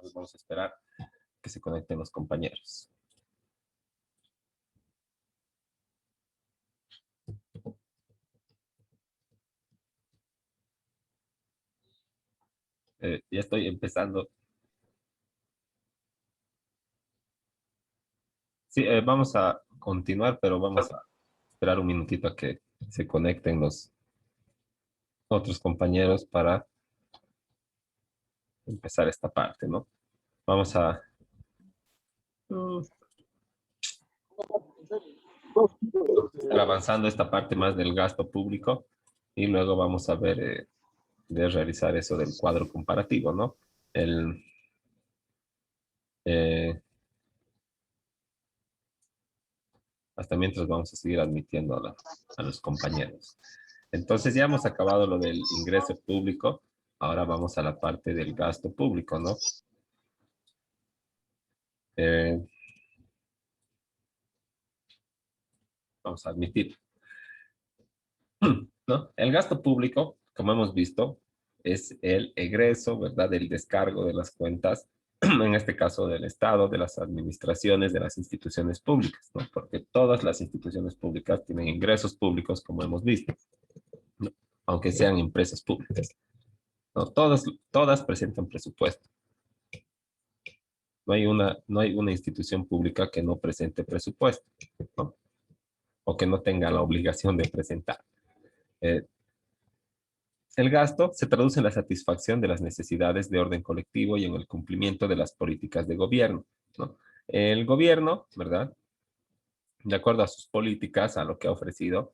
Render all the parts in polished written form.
Entonces vamos a esperar que se conecten los compañeros. Ya estoy empezando. Sí, vamos a continuar, pero vamos a esperar un minutito a que se conecten los otros compañeros para empezar esta parte, ¿no? Vamos a estar avanzando esta parte más del gasto público y luego vamos a ver de realizar eso del cuadro comparativo, ¿no? El, eh, hasta mientras vamos a seguir admitiendo a los compañeros. Entonces ya hemos acabado lo del ingreso público, ahora vamos a la parte del gasto público, ¿no? Eh, vamos a admitir, ¿no? El gasto público, como hemos visto, es el egreso, ¿verdad? El descargo de las cuentas, en este caso del Estado, de las administraciones, de las instituciones públicas, ¿no? Porque todas las instituciones públicas tienen ingresos públicos, como hemos visto, ¿no? Aunque sean empresas públicas, ¿no? Todas presentan presupuesto. No hay una institución pública que no presente presupuesto, ¿no? O que no tenga la obligación de presentar. Eh, El gasto se traduce en la satisfacción de las necesidades de orden colectivo y en el cumplimiento de las políticas de gobierno, ¿no? El gobierno, ¿verdad? De acuerdo a sus políticas, a lo que ha ofrecido,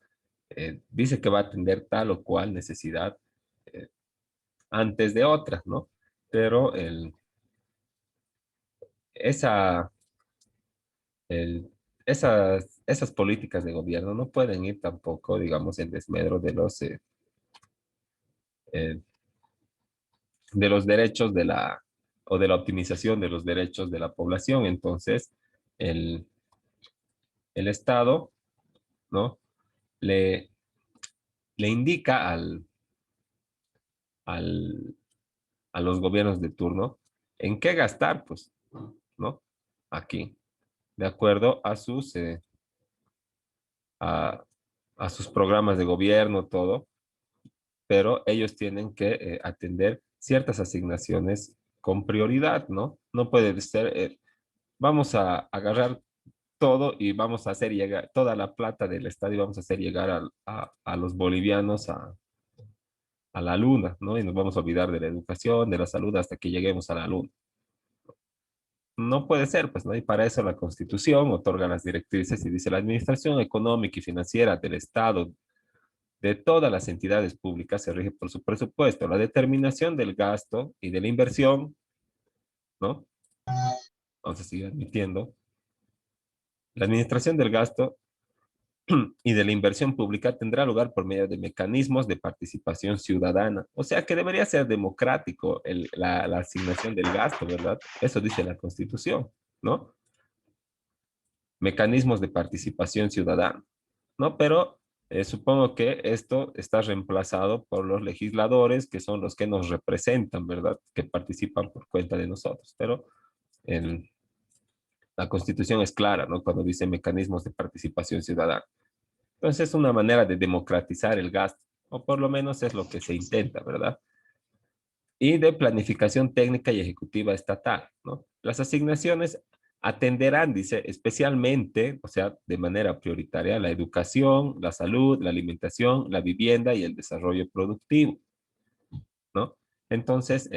dice que va a atender tal o cual necesidad eh, antes de otras, ¿no? Pero esa, el- esas políticas de gobierno no pueden ir tampoco, digamos, en desmedro eh, de los derechos o de la optimización de los derechos de la población. Entonces, el, el Estado, ¿no? Le, le indica al, a los gobiernos de turno en qué gastar, pues, ¿no? Aquí, de acuerdo a, a sus programas de gobierno, todo, pero ellos tienen que atender ciertas asignaciones con prioridad, ¿no? No puede ser, vamos a agarrar todo y vamos a hacer llegar toda la plata del estadio, vamos a hacer llegar a los bolivianos a la luna, ¿no? Y nos vamos a olvidar de la educación, de la salud hasta que lleguemos a la luna. No puede ser, pues, ¿no? Y para eso la Constitución otorga las directrices y dice la administración económica y financiera del Estado, de todas las entidades públicas, se rige por su presupuesto. La determinación del gasto y de la inversión, ¿no? Vamos a seguir admitiendo. La administración del gasto y de la inversión pública tendrá lugar por medio de mecanismos de participación ciudadana. O sea que debería ser democrático la asignación del gasto, ¿verdad? Eso dice la Constitución, ¿no? Mecanismos de participación ciudadana, ¿no? Pero supongo que esto está reemplazado por los legisladores, que son los que nos representan, ¿verdad? Que participan por cuenta de nosotros. Pero el, la Constitución es clara, ¿no? Cuando dice mecanismos de participación ciudadana. Entonces es una manera de democratizar el gasto, o por lo menos es lo que se intenta, ¿verdad? Y de planificación técnica y ejecutiva estatal, ¿no? Las asignaciones atenderán, dice, especialmente, o sea, de manera prioritaria, la educación, la salud, la alimentación, la vivienda y el desarrollo productivo, ¿no? Entonces,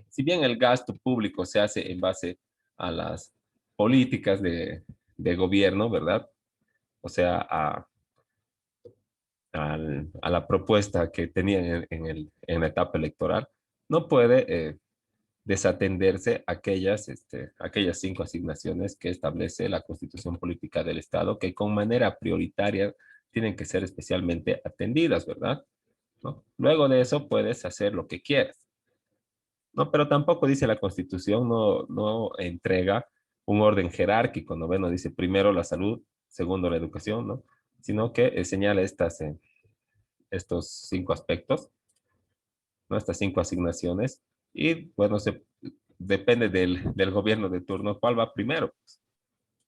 si bien el gasto público se hace en base a las políticas de gobierno, ¿verdad? O sea, a la propuesta que tenían en la etapa electoral, no puede desatenderse aquellas 5 asignaciones que establece la Constitución Política del Estado, que con manera prioritaria tienen que ser especialmente atendidas, ¿verdad? ¿No? Luego de eso puedes hacer lo que quieras, ¿no? Pero tampoco dice la Constitución, no entrega un orden jerárquico, ¿no? Bueno, dice primero la salud, segundo la educación, ¿no? Sino que señala estos 5 aspectos, ¿no? Estas 5 asignaciones, y bueno, depende del gobierno de turno, ¿cuál va primero? Pues,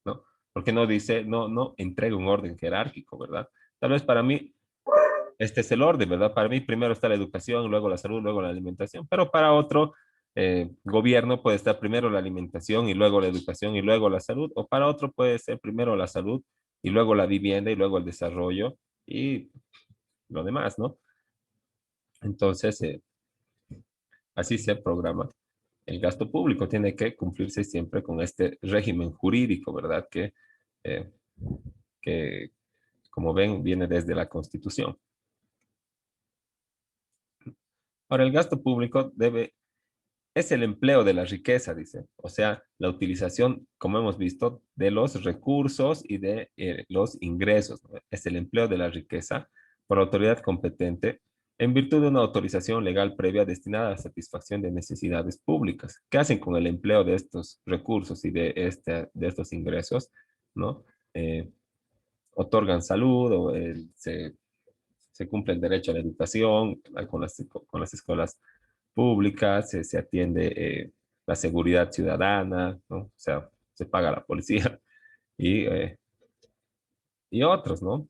¿no? Porque no dice, no entrega un orden jerárquico, ¿verdad? Tal vez para mí este es el orden, ¿verdad? Para mí primero está la educación, luego la salud, luego la alimentación, pero para otro gobierno puede estar primero la alimentación y luego la educación y luego la salud, o para otro puede ser primero la salud y luego la vivienda y luego el desarrollo y lo demás, ¿no? Entonces, así se programa. El gasto público tiene que cumplirse siempre con este régimen jurídico, ¿verdad? Eh, que como ven, viene desde la Constitución. Ahora, el gasto público es el empleo de la riqueza, dice. O sea, la utilización, como hemos visto, de los recursos y de los ingresos, ¿no? Es el empleo de la riqueza por autoridad competente en virtud de una autorización legal previa destinada a la satisfacción de necesidades públicas. ¿Qué hacen con el empleo de estos recursos y de estos ingresos? ¿No? Eh, otorgan salud o se cumple el derecho a la educación con las escuelas públicas, se atiende la seguridad ciudadana, ¿no? O sea, se paga la policía y, eh, y otros, ¿no?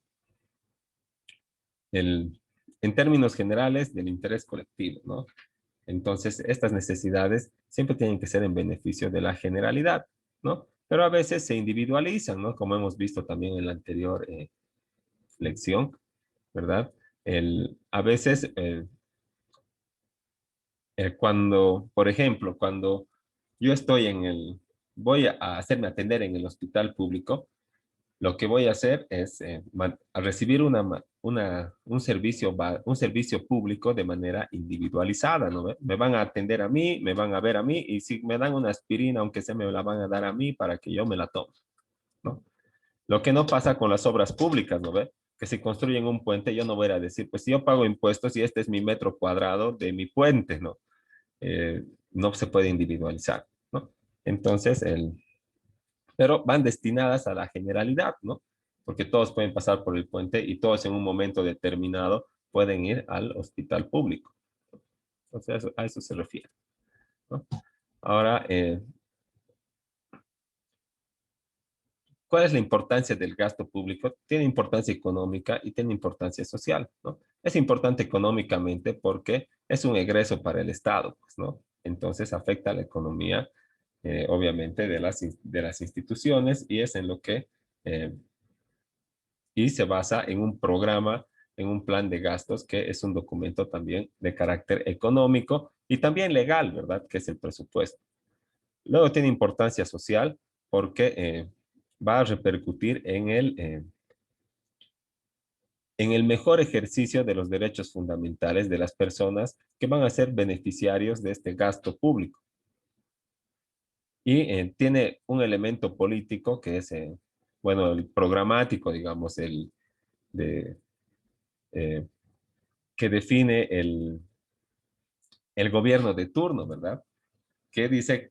El, en términos generales, del interés colectivo, ¿no? Entonces, estas necesidades siempre tienen que ser en beneficio de la generalidad, ¿no? Pero a veces se individualizan, ¿no? Como hemos visto también en la anterior lección, ¿verdad? A veces cuando, por ejemplo, cuando yo estoy voy a hacerme atender en el hospital público, lo que voy a hacer es a recibir un servicio público de manera individualizada, ¿no? Me van a atender a mí, me van a ver a mí, y si me dan una aspirina, aunque se me la van a dar a mí para que yo me la tome, ¿no? Lo que no pasa con las obras públicas, ¿no ve? Que si construyen un puente, yo no voy a decir, pues si yo pago impuestos y este es mi metro cuadrado de mi puente, ¿no? No se puede individualizar, ¿no? Entonces, pero van destinadas a la generalidad, ¿no? Porque todos pueden pasar por el puente y todos en un momento determinado pueden ir al hospital público. Entonces, a eso se refiere, ¿no? Ahora, ¿cuál es la importancia del gasto público? Tiene importancia económica y tiene importancia social, ¿no? Es importante económicamente porque es un egreso para el Estado, pues, ¿no? Entonces afecta a la economía, obviamente, de las instituciones y es en lo que, y se basa en un programa, en un plan de gastos que es un documento también de carácter económico y también legal, ¿verdad? Que es el presupuesto. Luego tiene importancia social porque va a repercutir en el mejor ejercicio de los derechos fundamentales de las personas que van a ser beneficiarios de este gasto público. Y tiene un elemento político que es, bueno, el programático, digamos, de, eh, que define el gobierno de turno, ¿verdad? Que dice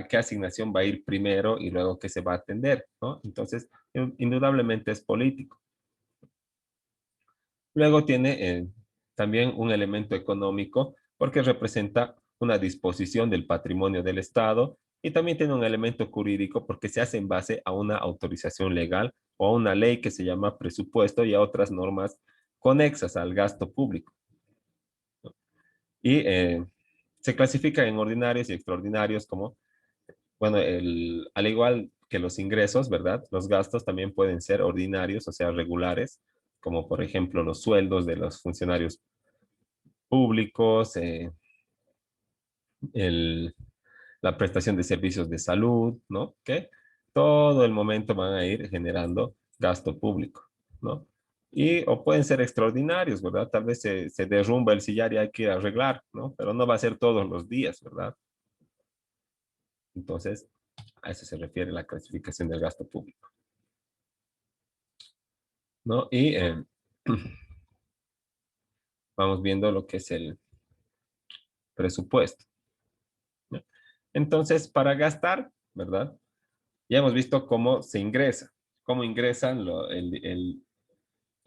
qué asignación va a ir primero y luego qué se va a atender, ¿no? Entonces, indudablemente es político. Luego tiene también un elemento económico porque representa una disposición del patrimonio del Estado y también tiene un elemento jurídico porque se hace en base a una autorización legal o a una ley que se llama presupuesto y a otras normas conexas al gasto público. Y se clasifica en ordinarios y extraordinarios como, bueno, al igual que los ingresos, ¿verdad? Los gastos también pueden ser ordinarios, o sea, regulares, como por ejemplo los sueldos de los funcionarios públicos, el, la prestación de servicios de salud, ¿no? Que todo el momento van a ir generando gasto público, ¿no? O pueden ser extraordinarios, ¿verdad? Tal vez se derrumba el sillar y hay que arreglar, ¿no? Pero no va a ser todos los días, ¿verdad? Entonces, a eso se refiere la clasificación del gasto público, ¿no? Y vamos viendo lo que es el presupuesto, ¿no? Entonces, para gastar, ¿verdad? Ya hemos visto cómo se ingresa, cómo ingresan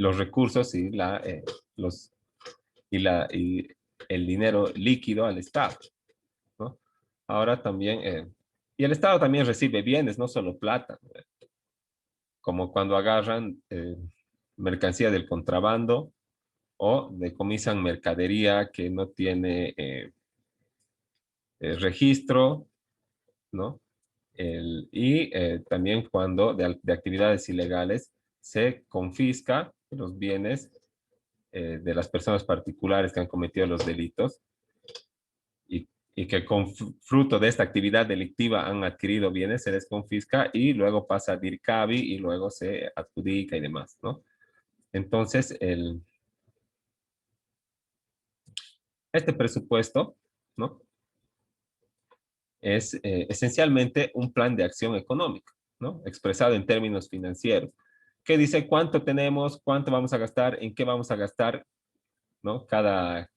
los recursos y el dinero líquido al Estado, ¿no? ahora también, y el Estado también recibe bienes, no solo plata, como cuando agarran mercancía del contrabando o decomisan mercadería que no tiene registro, ¿no? También cuando de actividades ilegales se confisca los bienes de las personas particulares que han cometido los delitos y que con fruto de esta actividad delictiva han adquirido bienes, se les confisca y luego pasa a DIRCABI y luego se adjudica y demás, ¿no? Entonces, este presupuesto, ¿no? Es esencialmente un plan de acción económica, ¿no? Expresado en términos financieros, que dice cuánto tenemos, cuánto vamos a gastar, en qué vamos a gastar, ¿no? Cada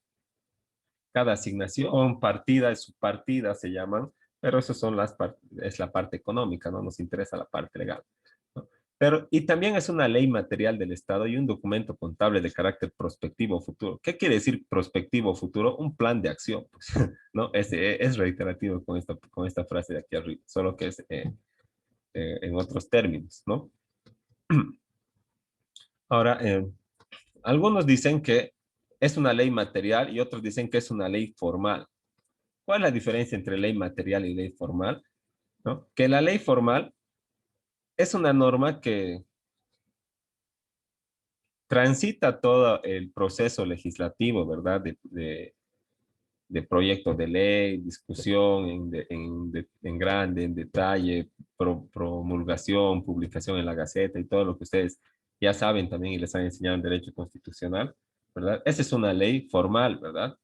asignación, partida, subpartida se llaman, pero eso son es la parte económica, no nos interesa la parte legal, ¿no? Pero, y también es una ley material del Estado y un documento contable de carácter prospectivo futuro. ¿Qué quiere decir prospectivo futuro? Un plan de acción, pues, ¿no? Es reiterativo con esta frase de aquí arriba, solo que es en otros términos, ¿no? Ahora, algunos dicen que es una ley material y otros dicen que es una ley formal. ¿Cuál es la diferencia entre ley material y ley formal? ¿No? Que la ley formal es una norma que transita todo el proceso legislativo, ¿verdad? De proyectos de ley, discusión en grande, en detalle, promulgación, publicación en la Gaceta y todo lo que ustedes ya saben también y les han enseñado en Derecho Constitucional, ¿verdad? Esa es una ley formal, ¿verdad?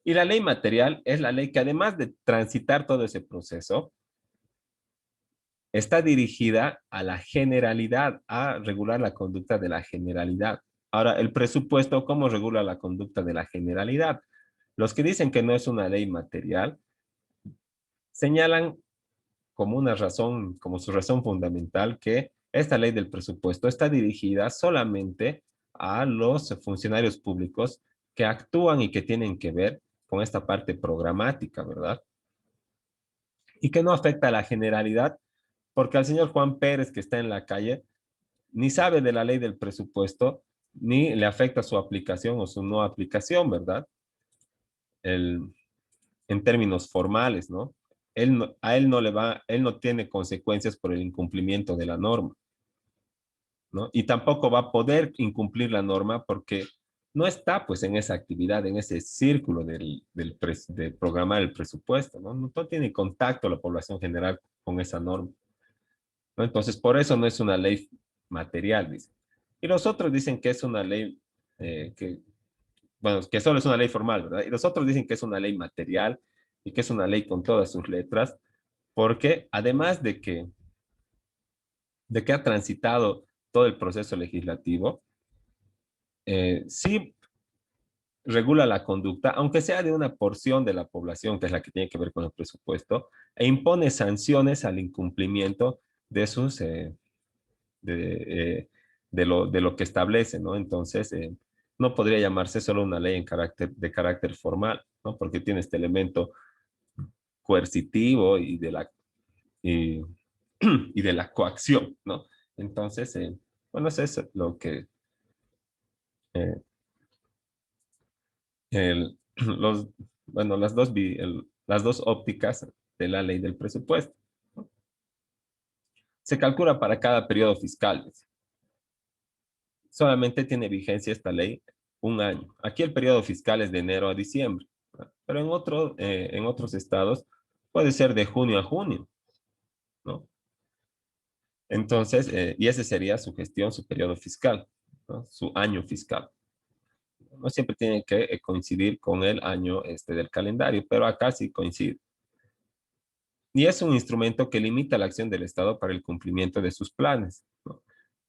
Y la ley material es la ley que además de transitar todo ese proceso, está dirigida a la generalidad, a regular la conducta de la generalidad. Ahora, el presupuesto, ¿cómo regula la conducta de la generalidad? Los que dicen que no es una ley material, señalan como una razón, como su razón fundamental, que esta ley del presupuesto está dirigida solamente a los funcionarios públicos que actúan y que tienen que ver con esta parte programática, ¿verdad? Y que no afecta a la generalidad, porque al señor Juan Pérez que está en la calle ni sabe de la ley del presupuesto, ni le afecta su aplicación o su no aplicación, ¿verdad? El, en términos formales, ¿no? A él no le va, él no tiene consecuencias por el incumplimiento de la norma, ¿no? Y tampoco va a poder incumplir la norma porque no está pues en esa actividad, en ese círculo de programar el presupuesto, ¿no? No tiene contacto la población general con esa norma, ¿no? Entonces, por eso no es una ley material, dice. Y los otros dicen que es una ley bueno, que solo es una ley formal, ¿verdad? Y los otros dicen que es una ley material y que es una ley con todas sus letras, porque además de que ha transitado todo el proceso legislativo, sí regula la conducta, aunque sea de una porción de la población, que es la que tiene que ver con el presupuesto, e impone sanciones al incumplimiento de sus, de, de lo que establece, ¿no? Entonces, no podría llamarse solo una ley de carácter formal, ¿no? Porque tiene este elemento coercitivo y, y de la coacción, ¿no? Entonces, bueno, eso es lo que eh, los, bueno, las dos ópticas de la ley del presupuesto, ¿no? Se calcula para cada periodo fiscal. Solamente tiene vigencia esta ley un año. Aquí el periodo fiscal es de enero a diciembre, ¿no? Pero en otros estados puede ser de junio a junio, ¿no? Entonces, y ese sería su gestión, su periodo fiscal, ¿no? Su año fiscal. No siempre tiene que coincidir con el año del calendario, pero acá sí coincide. Y es un instrumento que limita la acción del Estado para el cumplimiento de sus planes, ¿no?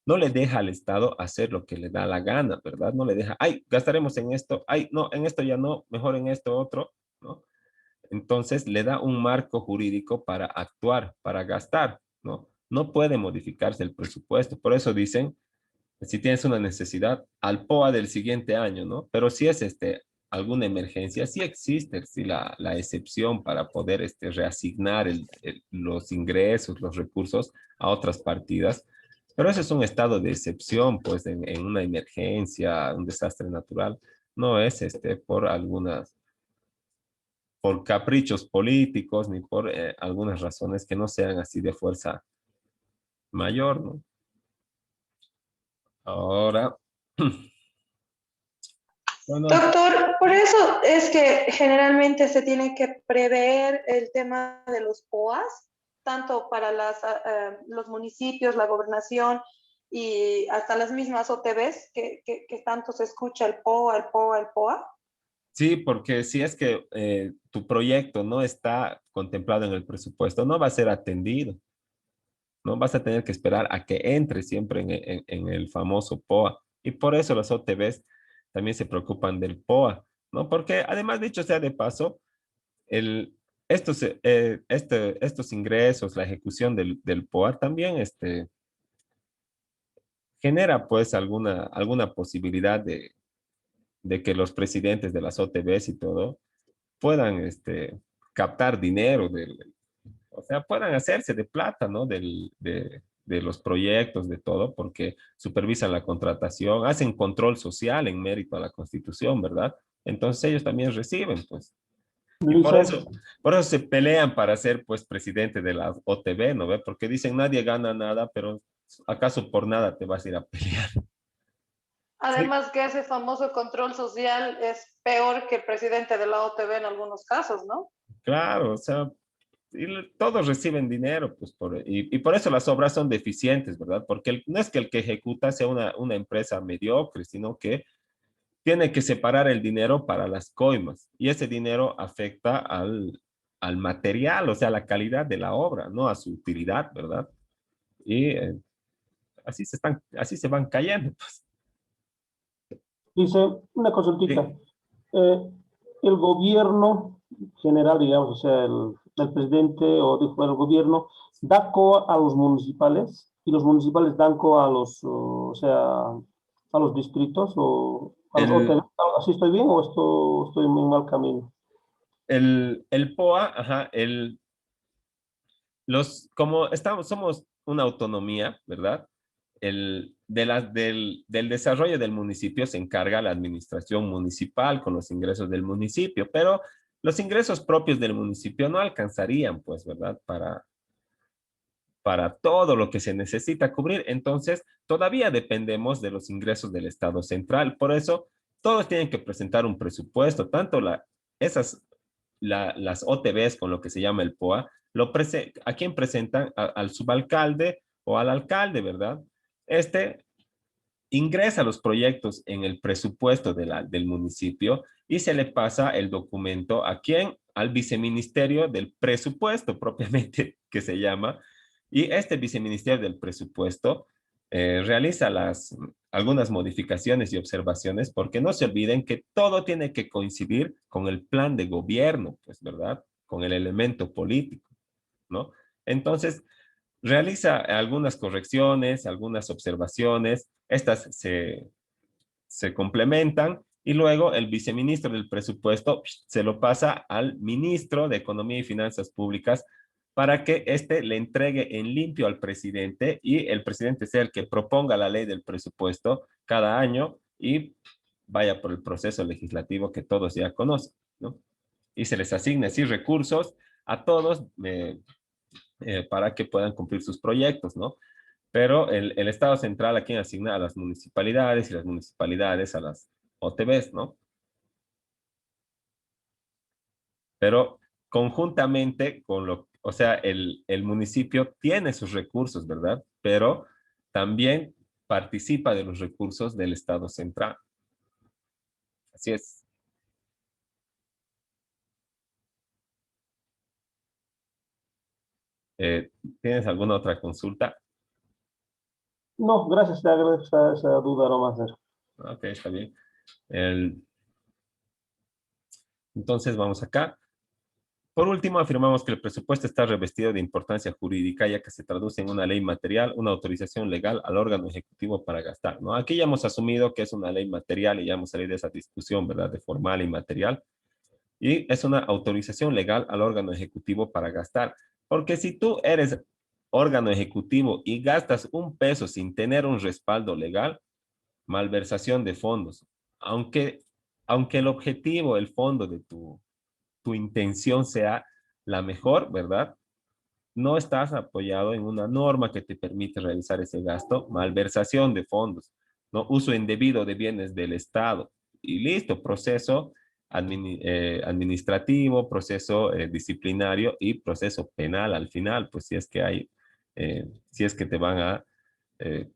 No le deja al Estado hacer lo que le da la gana, ¿verdad? No le deja, ay, gastaremos en esto, ay, no, en esto ya no, mejor en esto otro, ¿no? Entonces le da un marco jurídico para actuar, para gastar, ¿no? No puede modificarse el presupuesto. Por eso dicen, si tienes una necesidad, al POA del siguiente año, ¿no? Pero si es alguna emergencia, sí existe sí, la excepción para poder reasignar los ingresos, los recursos a otras partidas, pero eso es un estado de excepción, pues en una emergencia, un desastre natural, no es por por caprichos políticos ni por algunas razones que no sean así de fuerza mayor, ¿no? Ahora, bueno, Doctor, por eso es que generalmente se tiene que prever el tema de los POAs, tanto para los municipios, la gobernación y hasta las mismas OTBs, que tanto se escucha el POA, el POA, el POA. sí, porque si es que tu proyecto no está contemplado en el presupuesto, no va a ser atendido, ¿no? Vas a tener que esperar a que entre siempre en el famoso POA. Y por eso los OTBs también se preocupan del POA, ¿no? Porque además, dicho sea de paso, el, estos ingresos, la ejecución del POA también genera pues alguna posibilidad de que los presidentes de las OTBs y todo puedan captar dinero, o sea, puedan hacerse de plata, ¿no? De los proyectos, de todo, porque supervisan la contratación, hacen control social en mérito a la Constitución, ¿verdad? Entonces ellos también reciben, pues. Y Lisa, por eso se pelean para ser, pues, presidente de la OTB, ¿no ve? Porque dicen nadie gana nada, pero ¿acaso por nada te vas a ir a pelear? Sí, Además que ese famoso control social es peor que el presidente de la OTB en algunos casos, ¿no? claro, o sea, todos reciben dinero, pues, y por eso las obras son deficientes, ¿verdad? Porque no es que el que ejecuta sea una empresa mediocre, sino que tiene que separar el dinero para las coimas, y ese dinero afecta al material, o sea, a la calidad de la obra, no a su utilidad, ¿verdad? Y así se van cayendo, pues. dice una consultita. Sí. Eh, el gobierno general, digamos, o sea, el presidente o el gobierno da COA a los municipales y los municipales dan COA a los, o sea, a los distritos o a los El, OTB. ¿Así estoy bien o estoy en mal camino? el POA, ajá, como somos una autonomía, ¿verdad? Del desarrollo del municipio se encarga la administración municipal con los ingresos del municipio, pero los ingresos propios del municipio no alcanzarían, pues, ¿verdad? Para todo lo que se necesita cubrir. Entonces, todavía dependemos de los ingresos del Estado central. Por eso, todos tienen que presentar un presupuesto, tanto esas, las OTBs con lo que se llama el POA, ¿a quién presentan? Al subalcalde o al alcalde, ¿verdad? Este ingresa los proyectos en el presupuesto del municipio y se le pasa el documento ¿a quién? Al viceministerio del presupuesto propiamente que se llama. Y este viceministerio del presupuesto realiza algunas modificaciones y observaciones porque no se olviden que todo tiene que coincidir con el plan de gobierno, pues, ¿verdad? Con el elemento político, ¿no? Entonces, realiza algunas correcciones, algunas observaciones, estas se complementan y luego el viceministro del presupuesto se lo pasa al ministro de Economía y Finanzas Públicas para que éste le entregue en limpio al presidente y el presidente sea el que proponga la ley del presupuesto cada año y vaya por el proceso legislativo que todos ya conocen, ¿no? Y se les asigna así recursos a todos para que puedan cumplir sus proyectos, ¿no? Pero el Estado central a quien asigna a las municipalidades y las municipalidades a las OTBs, ¿no? Pero conjuntamente o sea, el municipio tiene sus recursos, ¿verdad? Pero también participa de los recursos del Estado central. Así es. Eh, ¿Tienes alguna otra consulta? No, gracias, te agradezco esa duda nomás. Ok, está bien. El- entonces vamos acá. Por último, afirmamos que el presupuesto está revestido de importancia jurídica, ya que se traduce en una ley material, una autorización legal al órgano ejecutivo para gastar, ¿no? Aquí ya hemos asumido que es una ley material y ya hemos salido de esa discusión, ¿verdad? De formal y material. Y es una autorización legal al órgano ejecutivo para gastar. Porque si tú eres órgano ejecutivo y gastas un peso sin tener un respaldo legal, malversación de fondos. Aunque, aunque el objetivo, el fondo de tu intención sea la mejor, ¿verdad? No estás apoyado en una norma que te permite realizar ese gasto, malversación de fondos, no uso indebido de bienes del Estado. Y listo, proceso administrativo, proceso disciplinario y proceso penal al final, pues si es que hay, si es que te van a eh,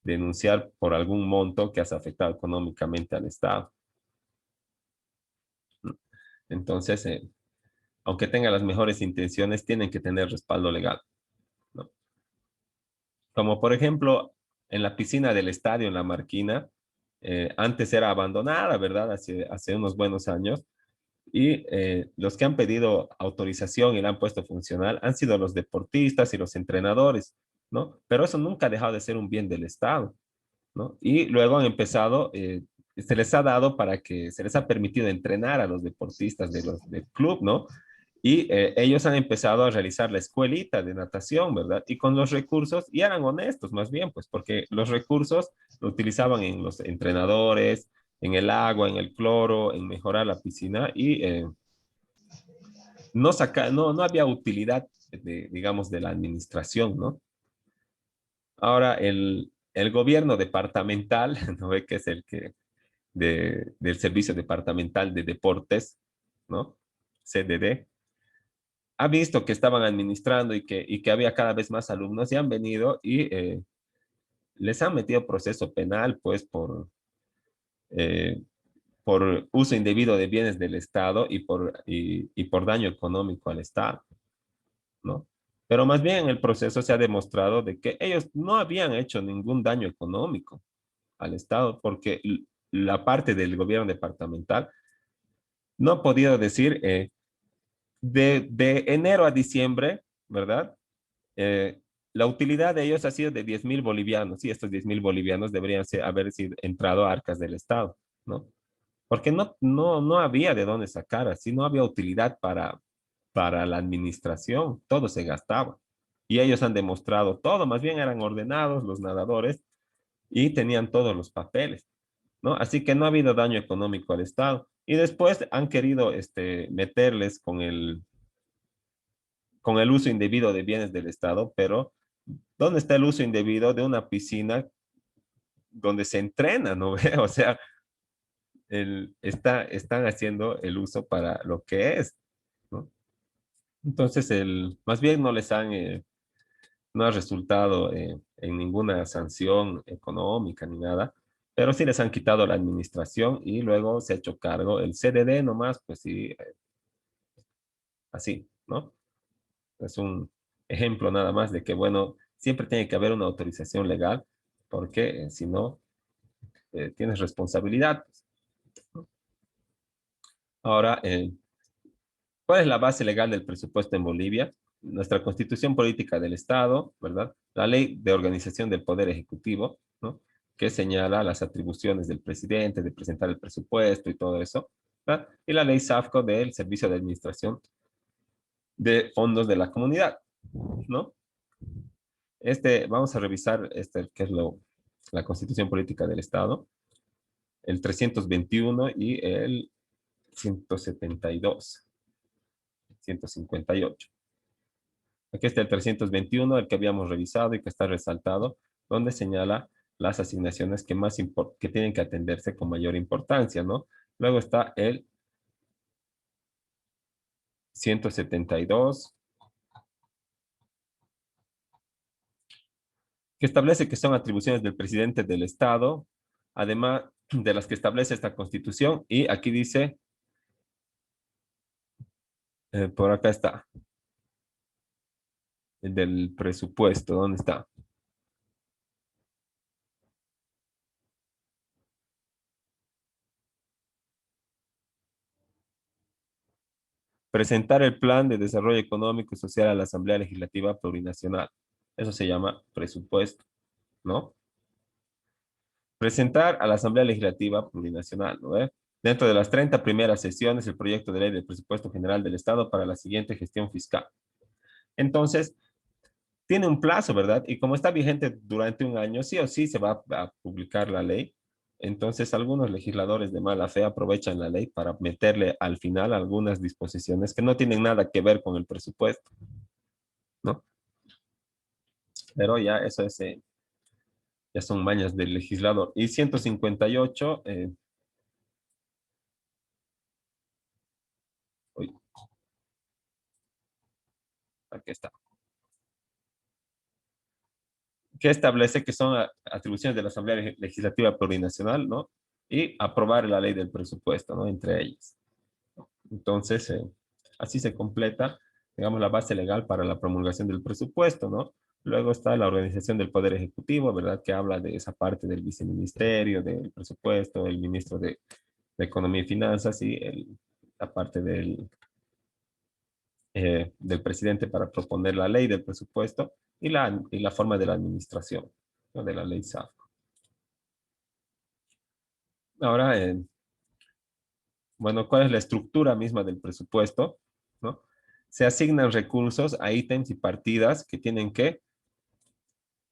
denunciar por algún monto que has afectado económicamente al Estado. Entonces, aunque tengan las mejores intenciones, tienen que tener respaldo legal, ¿no? Como por ejemplo, en la piscina del estadio, en La Marquina, antes era abandonada, ¿verdad? Hace unos buenos años. Y los que han pedido autorización y la han puesto funcional han sido los deportistas y los entrenadores, ¿no? Pero eso nunca ha dejado de ser un bien del Estado, ¿no? Y luego han empezado, se les ha dado para que se les ha permitido entrenar a los deportistas del club, ¿no? Y ellos han empezado a realizar la escuelita de natación, ¿verdad? Y con los recursos, y eran honestos más bien, pues porque los recursos lo utilizaban en los entrenadores, en el agua, en el cloro, en mejorar la piscina y no había utilidad, digamos, de la administración, ¿no? Ahora, el gobierno departamental, ¿no ve que es el que, del Servicio Departamental de Deportes, ¿no? CDD, ha visto que estaban administrando y que había cada vez más alumnos y han venido y les han metido proceso penal, pues, eh, por uso indebido de bienes del Estado y por daño económico al Estado, ¿no? Pero más bien en el proceso se ha demostrado de que ellos no habían hecho ningún daño económico al Estado porque la parte del gobierno departamental no ha podido decir de enero a diciembre, ¿verdad? Eh, la utilidad de ellos ha sido de 10,000 bolivianos y estos 10,000 bolivianos deberían haber sido entrado a arcas del Estado, ¿no? Porque no había de dónde sacar, así no había utilidad para la administración, todo se gastaba. Y ellos han demostrado todo, más bien eran ordenados los nadadores y tenían todos los papeles, ¿no? Así que no ha habido daño económico al Estado. Y después han querido meterles con el uso indebido de bienes del Estado, pero ¿dónde está el uso indebido de una piscina donde se entrena, no ve? O sea, están haciendo el uso para lo que es, ¿no? Entonces, más bien no ha resultado en ninguna sanción económica ni nada, pero sí les han quitado la administración y luego se ha hecho cargo el CDD nomás, pues sí, así, ¿no? Es un ejemplo nada más de que, bueno, siempre tiene que haber una autorización legal, porque si no, tienes responsabilidad. Ahora, ¿cuál es la base legal del presupuesto en Bolivia? Nuestra Constitución Política del Estado, ¿verdad? La Ley de Organización del Poder Ejecutivo, ¿no? Que señala las atribuciones del presidente de presentar el presupuesto y todo eso, ¿verdad? Y la Ley SAFCO del Servicio de Administración de Fondos de la Comunidad, ¿no? Vamos a revisar que es la Constitución Política del Estado, el 321 y el 172, 158. Aquí está el 321, el que habíamos revisado y que está resaltado, donde señala las asignaciones que tienen que atenderse con mayor importancia, ¿no? Luego está el 172, que establece que son atribuciones del presidente del Estado, además de las que establece esta Constitución, y aquí dice, por acá está, el del presupuesto, ¿dónde está? presentar el plan de desarrollo económico y social a la Asamblea Legislativa Plurinacional. Eso se llama presupuesto, ¿no? Presentar a la Asamblea Legislativa Plurinacional, ¿no? Dentro de las 30 primeras sesiones, el proyecto de ley del presupuesto general del Estado para la siguiente gestión fiscal. Entonces, tiene un plazo, ¿verdad? Y como está vigente durante un año, sí o sí se va a publicar la ley. Entonces, algunos legisladores de mala fe aprovechan la ley para meterle al final algunas disposiciones que no tienen nada que ver con el presupuesto, ¿no? Pero ya eso es, ya son mañas del legislador. Y 158, uy, aquí está. Que establece que son atribuciones de la Asamblea Legislativa Plurinacional, ¿no? Y aprobar la ley del presupuesto, ¿no? Entre ellas. Entonces, así se completa, digamos, la base legal para la promulgación del presupuesto, ¿no? Luego está la organización del Poder Ejecutivo, ¿verdad? Que habla de esa parte del viceministerio, del presupuesto, el ministro de Economía y Finanzas y la parte del presidente para proponer la ley del presupuesto y la forma de la administración, ¿no? De la ley SAFCO. Ahora, bueno, ¿cuál es la estructura misma del presupuesto? ¿No? Se asignan recursos a ítems y partidas que tienen que,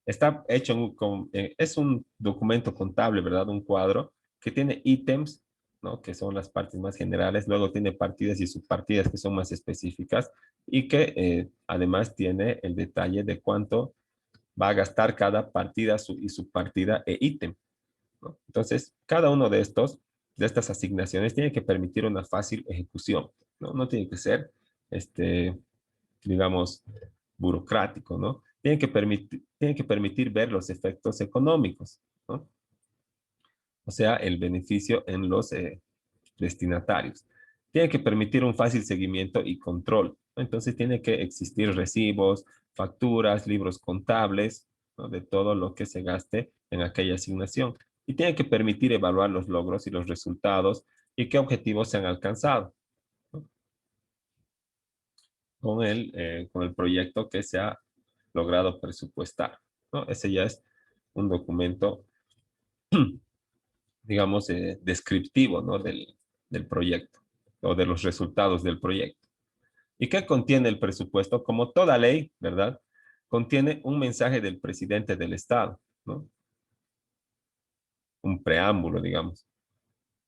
está hecho, es un documento contable, ¿verdad? Un cuadro que tiene ítems, ¿no? Que son las partes más generales, luego tiene partidas y subpartidas que son más específicas y que además tiene el detalle de cuánto va a gastar cada partida y subpartida e ítem, ¿no? Entonces, cada uno de estas asignaciones tiene que permitir una fácil ejecución, ¿no? No tiene que ser, digamos, burocrático, ¿no? Tiene que permitir ver los efectos económicos, ¿no? O sea, el beneficio en los destinatarios. Tiene que permitir un fácil seguimiento y control, ¿no? Entonces, tiene que existir recibos, facturas, libros contables, ¿no? De todo lo que se gaste en aquella asignación. Y tiene que permitir evaluar los logros y los resultados y qué objetivos se han alcanzado, ¿no? Con el proyecto que se ha logrado presupuestar, ¿no? Ese ya es un documento, digamos, descriptivo, ¿no? Del proyecto o de los resultados del proyecto. ¿Y qué contiene el presupuesto? Como toda ley, ¿verdad? Contiene un mensaje del presidente del Estado, ¿no? Un preámbulo, digamos.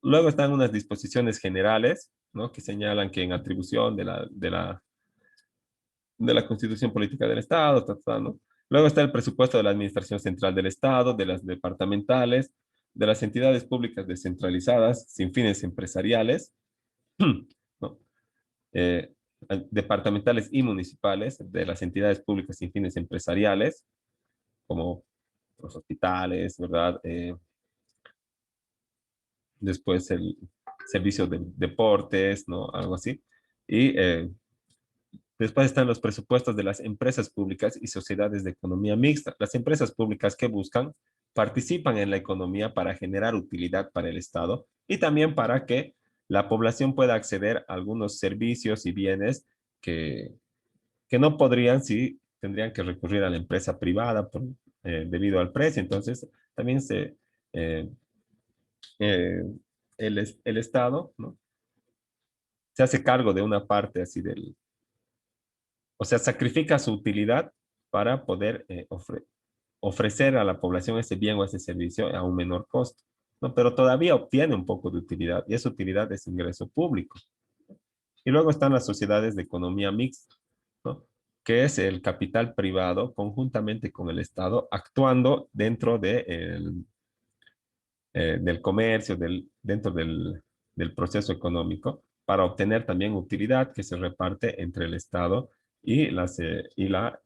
Luego están unas disposiciones generales, ¿no? Que señalan que en atribución de la Constitución Política del Estado, ¿no? Luego está el presupuesto de la Administración Central del Estado, de las departamentales, de las entidades públicas descentralizadas sin fines empresariales, ¿no? Eh, departamentales y municipales, de las entidades públicas sin fines empresariales, como los hospitales, ¿verdad? Después el servicio de deportes, ¿no? Algo así. Y después están los presupuestos de las empresas públicas y sociedades de economía mixta. Las empresas públicas que buscan participan en la economía para generar utilidad para el Estado y también para que la población pueda acceder a algunos servicios y bienes que, que no podrían si tendrían que recurrir a la empresa privada debido al precio. Entonces, también eh, eh, el Estado, ¿no? Se hace cargo de una parte así o sea, sacrifica su utilidad para poder ofrecer a la población ese bien o ese servicio a un menor costo, ¿no? Pero todavía obtiene un poco de utilidad y esa utilidad es ingreso público. Y luego están las sociedades de economía mixta, ¿no? Que es el capital privado conjuntamente con el Estado actuando dentro del comercio, dentro del proceso económico para obtener también utilidad que se reparte entre el Estado y la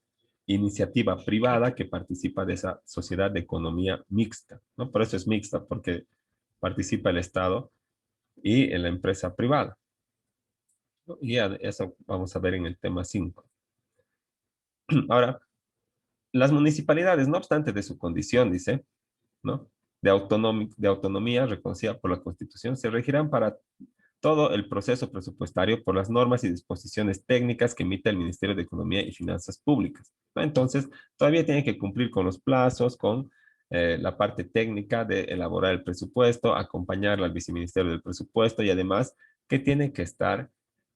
iniciativa privada que participa de esa sociedad de economía mixta, ¿no? Por eso es mixta, porque participa el Estado y en la empresa privada, ¿no? Y eso vamos a ver en el tema 5. Ahora, las municipalidades, no obstante de su condición, dice, ¿no? De autonomía reconocida por la Constitución, se regirán todo el proceso presupuestario por las normas y disposiciones técnicas que emite el Ministerio de Economía y Finanzas Públicas, ¿no? Entonces, todavía tienen que cumplir con los plazos, con la parte técnica de elaborar el presupuesto, acompañar al viceministerio del presupuesto y además que tiene que estar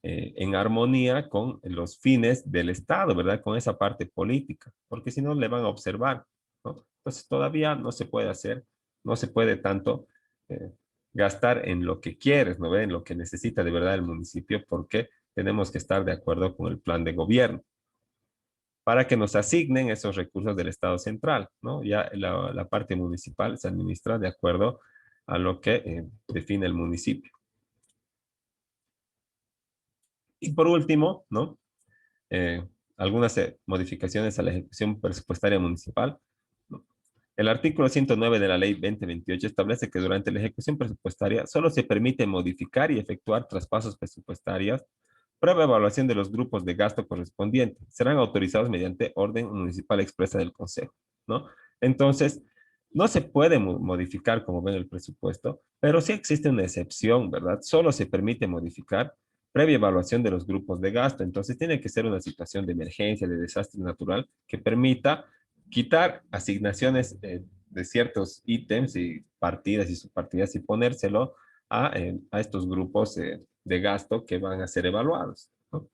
en armonía con los fines del Estado, ¿verdad? Con esa parte política, porque si no le van a observar, ¿no? Entonces todavía no se puede hacer, no se puede tanto eh, gastar en lo que quieres, ¿no ve? En lo que necesita de verdad el municipio, porque tenemos que estar de acuerdo con el plan de gobierno para que nos asignen esos recursos del Estado central, ¿no? Ya la parte municipal se administra de acuerdo a lo que define el municipio. Y por último, ¿no? Eh, algunas modificaciones a la ejecución presupuestaria municipal, ¿no? El artículo 109 de la ley 2028 establece que durante la ejecución presupuestaria solo se permite modificar y efectuar traspasos presupuestarios previa evaluación de los grupos de gasto correspondientes. Serán autorizados mediante orden municipal expresa del Consejo, ¿no? Entonces, no se puede modificar, como ven, el presupuesto, pero sí existe una excepción, ¿verdad? Solo se permite modificar previa evaluación de los grupos de gasto. Entonces, tiene que ser una situación de emergencia, de desastre natural, que permita quitar asignaciones de ciertos ítems y partidas y subpartidas y ponérselo a estos grupos de gasto que van a ser evaluados, ¿no?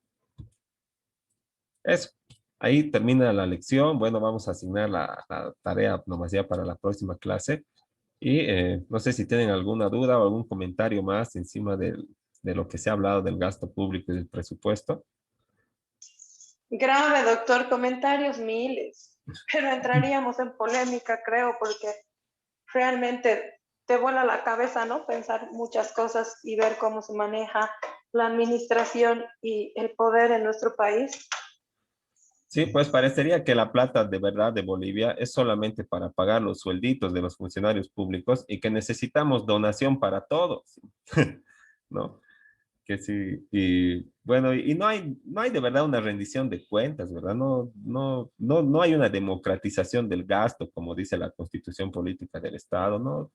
Eso. Ahí termina la lección. Bueno, vamos a asignar la tarea nomás ya para la próxima clase. Y no sé si tienen alguna duda o algún comentario más encima de lo que se ha hablado del gasto público y del presupuesto. Grave, doctor, comentarios miles, pero entraríamos en polémica, creo, porque realmente te vuela la cabeza, ¿no? Pensar muchas cosas y ver cómo se maneja la administración y el poder en nuestro país. Sí, pues parecería que la plata de verdad de Bolivia es solamente para pagar los suelditos de los funcionarios públicos y que necesitamos donación para todos, ¿no? Que sí, y bueno, y no hay de verdad una rendición de cuentas, ¿verdad? No hay una democratización del gasto, como dice la Constitución Política del Estado, no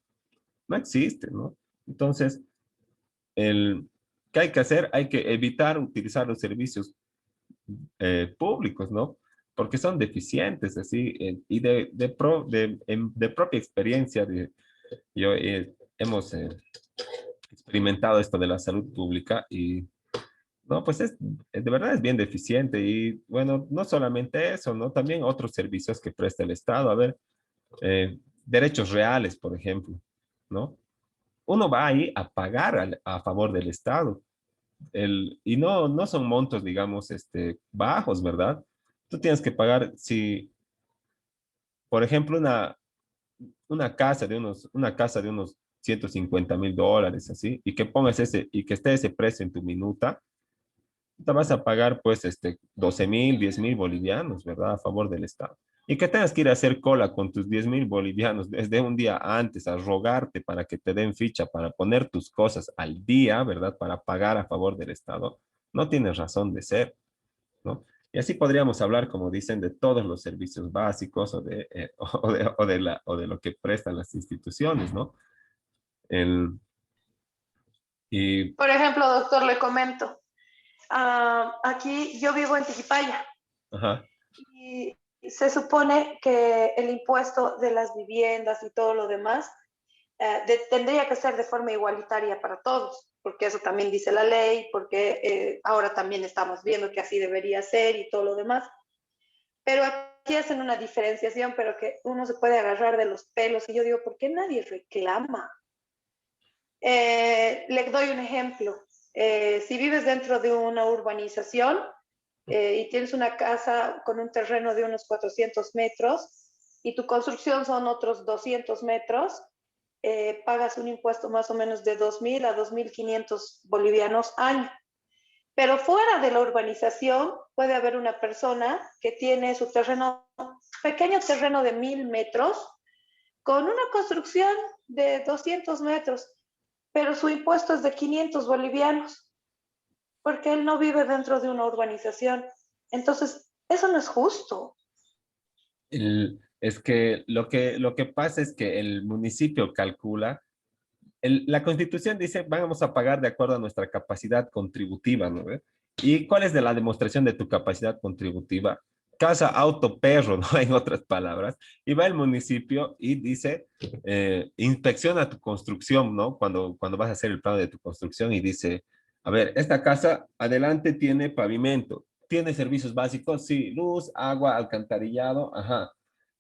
existe, ¿no? Entonces, ¿qué hay que hacer? Hay que evitar utilizar los servicios públicos, ¿no? Porque son deficientes, así, y de propia experiencia, yo hemos experimentado esto de la salud pública y, no, pues de verdad es bien deficiente y, bueno, no solamente eso, ¿no? También otros servicios que presta el Estado, a ver, derechos reales, por ejemplo, ¿no? Uno va ahí a pagar a favor del Estado, y no son montos, digamos, bajos, ¿verdad? Tú tienes que pagar, si, por ejemplo, una casa de unos $150,000, así, y que pongas y que esté ese precio en tu minuta, te vas a pagar, pues, 12,000, 10,000 bolivianos, ¿verdad? A favor del Estado. Y que tengas que ir a hacer cola con tus 10,000 bolivianos desde un día antes a rogarte para que te den ficha, para poner tus cosas al día, ¿verdad? Para pagar a favor del Estado. No tienes razón de ser, ¿no? Y así podríamos hablar, como dicen, de todos los servicios básicos o de lo que prestan las instituciones, ¿no? El, y, Por ejemplo, doctor, le comento, aquí yo vivo en Tiquipaya ajá, y se supone que el impuesto de las viviendas y todo lo demás tendría que ser de forma igualitaria para todos, porque eso también dice la ley, porque ahora también estamos viendo que así debería ser y todo lo demás. Pero aquí hacen una diferenciación, pero que uno se puede agarrar de los pelos. Y yo digo, ¿por qué nadie reclama? Le doy un ejemplo. Si vives dentro de una urbanización y tienes una casa con un terreno de unos 400 metros y tu construcción son otros 200 metros, pagas un impuesto más o menos de 2,000 a 2,500 bolivianos año. Pero fuera de la urbanización puede haber una persona que tiene su terreno, pequeño terreno de 1,000 metros, con una construcción de 200 metros, pero su impuesto es de 500 bolivianos, porque él no vive dentro de una urbanización. Entonces, eso no es justo. es que lo que pasa es que el municipio calcula la Constitución dice, vamos a pagar de acuerdo a nuestra capacidad contributiva, ¿no ve? ¿Y cuál es de la demostración de tu capacidad contributiva? Casa, auto, perro, ¿no? En otras palabras. Y va el municipio y dice, inspecciona tu construcción, ¿no? Cuando vas a hacer el plano de tu construcción y dice, a ver, esta casa adelante tiene pavimento, tiene servicios básicos, sí, luz, agua, alcantarillado, ajá,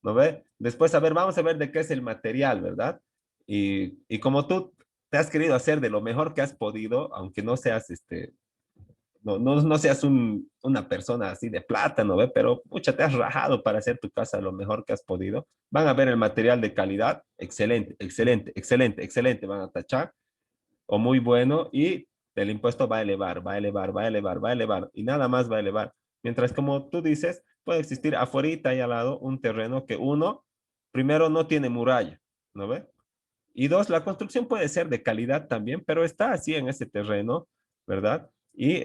¿no ve? Después, a ver, vamos a ver de qué es el material, ¿verdad? Y como tú te has querido hacer de lo mejor que has podido, aunque no seas no seas una persona así de plata, ¿no ve? Pero, pucha, te has rajado para hacer tu casa lo mejor que has podido. Van a ver el material de calidad, excelente, excelente, excelente, excelente, van a tachar, o muy bueno, y el impuesto va a elevar, va a elevar, va a elevar, va a elevar, y nada más va a elevar. Mientras, como tú dices, puede existir afuera y al lado un terreno que uno, primero, no tiene muralla, ¿no ve? Y dos, la construcción puede ser de calidad también, pero está así en ese terreno, ¿verdad? Y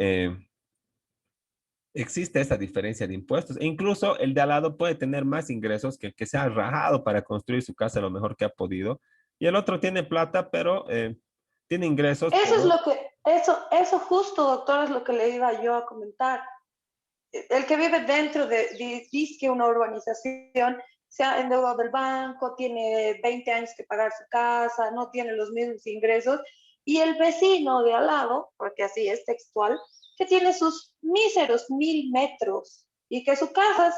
existe esa diferencia de impuestos. E incluso el de al lado puede tener más ingresos que el que se ha rajado para construir su casa lo mejor que ha podido. Y el otro tiene plata, pero tiene ingresos, Eso es pero lo que, eso justo, doctor, es lo que le iba yo a comentar. El que vive dentro de una urbanización, se ha endeudado del banco, tiene 20 años que pagar su casa, no tiene los mismos ingresos, y el vecino de al lado, porque así es textual, que tiene sus míseros 1.000 metros y que su casa es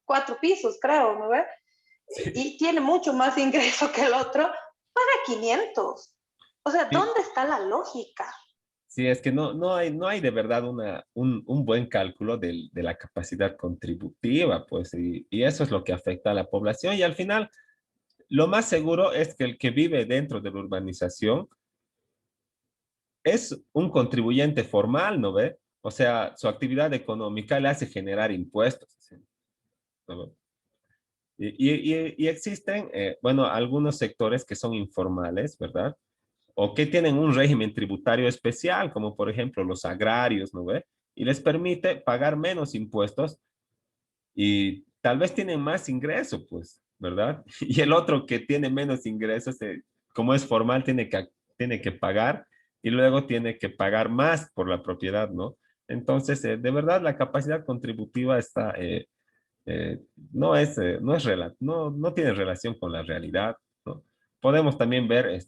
4 pisos, creo, ¿no ve? sí, Y tiene mucho más ingreso que el otro, paga 500. O sea, sí, ¿dónde está la lógica? sí, es que no hay de verdad un buen cálculo de la capacidad contributiva, pues, y eso es lo que afecta a la población. Y al final, lo más seguro es que el que vive dentro de la urbanización es un contribuyente formal, ¿no ve? O sea, su actividad económica le hace generar impuestos, ¿sí? ¿No ve? Y existen, bueno, algunos sectores que son informales, ¿verdad? O que tienen un régimen tributario especial, como por ejemplo los agrarios, ¿no ve? Y les permite pagar menos impuestos y tal vez tienen más ingresos, pues, ¿verdad? Y el otro que tiene menos ingresos, como es formal, tiene que pagar y luego tiene que pagar más por la propiedad, ¿no? Entonces, de verdad, la capacidad contributiva está, no tiene relación con la realidad, ¿no? Podemos también ver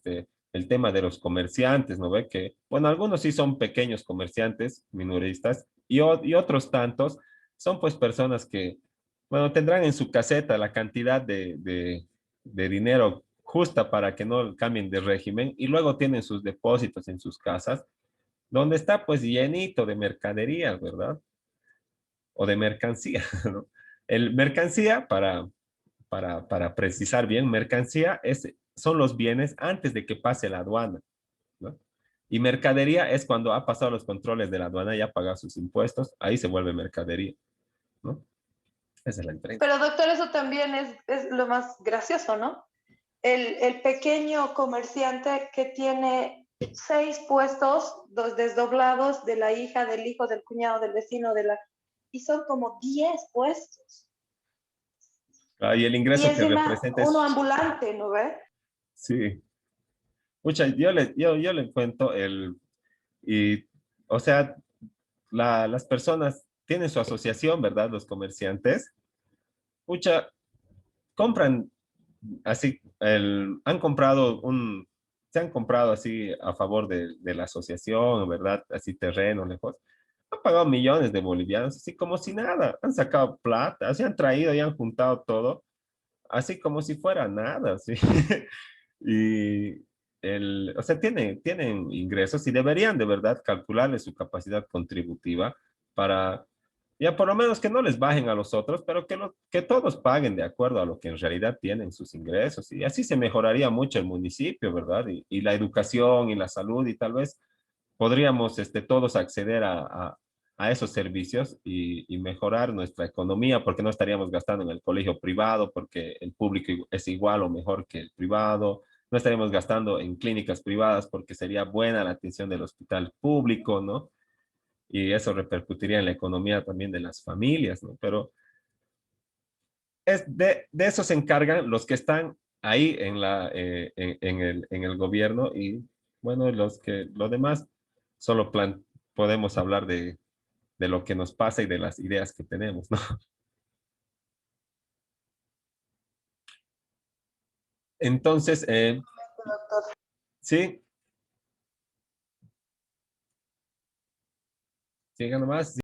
el tema de los comerciantes, ¿no ve? Que, bueno, algunos sí son pequeños comerciantes minoristas y otros tantos son pues personas que, bueno, tendrán en su caseta la cantidad de dinero justa para que no cambien de régimen y luego tienen sus depósitos en sus casas, donde está pues llenito de mercadería, ¿verdad? O de mercancía, ¿no? El mercancía, para precisar bien, mercancía son los bienes antes de que pase la aduana, ¿no? Y mercadería es cuando ha pasado los controles de la aduana y ha pagado sus impuestos, ahí se vuelve mercadería, ¿no? Esa es la diferencia. Pero doctor, eso también es lo más gracioso, ¿no? El pequeño comerciante que tiene 6 puestos, dos desdoblados de la hija, del hijo, del cuñado, del vecino, y son como 10 puestos. Ah, y el Y ingreso que encima representa uno es, ambulante, ¿no ve? sí. Mucha, yo le cuento y, o sea, las personas tienen su asociación, ¿verdad? Los comerciantes. Mucha, compran así, se han comprado así a favor de la asociación, ¿verdad? Así terreno, lejos. Han pagado millones de bolivianos, así como si nada. Han sacado plata, así han traído y han juntado todo, así como si fuera nada, ¿sí? Y o sea, tienen ingresos y deberían de verdad calcularle su capacidad contributiva para, ya por lo menos que no les bajen a los otros, pero que todos paguen de acuerdo a lo que en realidad tienen sus ingresos. Y así se mejoraría mucho el municipio, ¿verdad? Y la educación y la salud y tal vez podríamos todos acceder a esos servicios y mejorar nuestra economía porque no estaríamos gastando en el colegio privado porque el público es igual o mejor que el privado, no estaríamos gastando en clínicas privadas porque sería buena la atención del hospital público, ¿no? Y eso repercutiría en la economía también de las familias, ¿no? Pero de eso se encargan los que están ahí en el gobierno y bueno, lo demás solo podemos hablar de lo que nos pasa y de las ideas que tenemos, ¿no? Entonces, Doctor. sí, sigan nomás.